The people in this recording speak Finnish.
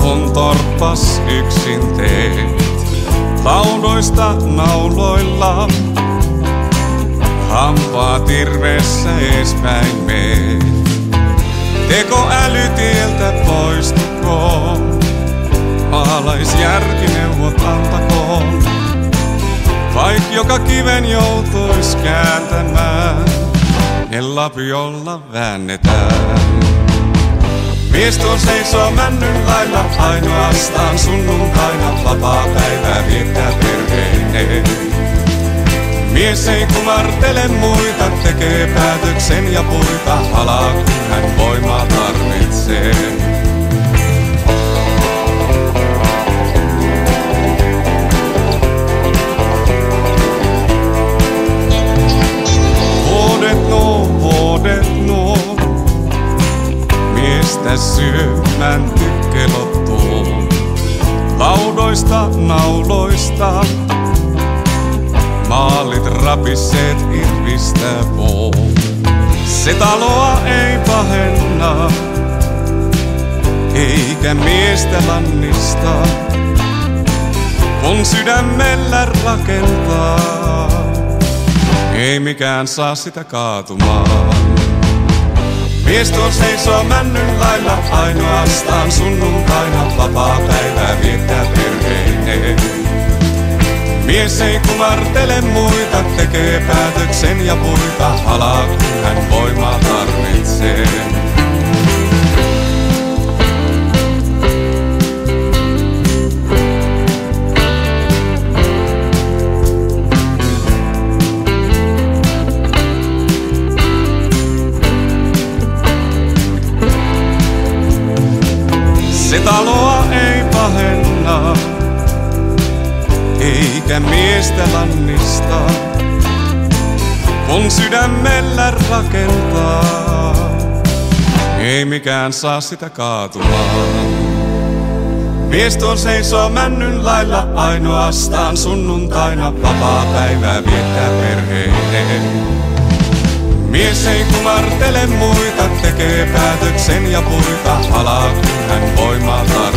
on torppas yksin teet. Laudoista nauloilla, hampaa tirveessä eespäin meet. Tekoäly tieltä poistukoon, maalaisjärkineuvot antakoon. Vaik joka kiven joutuis kääntämään, ja lapiolla väännetään. Mies tuon seisoo männyn lailla, ainoastaan sunnuntaina vapaapäivää viettää perheineen. Mies ei kumartele muita, tekee päätöksen ja puita alaa, kun hän voimaa tarvitsee. Vuodet nuo, miestä syömään tykkelottuun. Laudoista, nauloista, maalit rapisseet irvistä puu. Se taloa ei pahenna, eikä miestä lannista, kun sydämellä rakentaa. Ei mikään saa sitä kaatumaan. Mies tuon seisoo männyn lailla, ainoastaan sunnuntaina vapaapäivää viettää perheineen. Mies ei kumartele muita, tekee päätöksen ja puita alaa, kun hän voimaa tarvitsee. Se taloa ei pahenna, eikä miestä lannista, kun sydämellä rakentaa. Ei mikään saa sitä kaatumaan. Mies tuon seisoo männyn lailla, ainoastaan sunnuntaina vapaapäivää viettää perheineen. Mies ei kumartele muita, tekee päätöksen ja puita alaa, kun hän voimaa tarvitsee.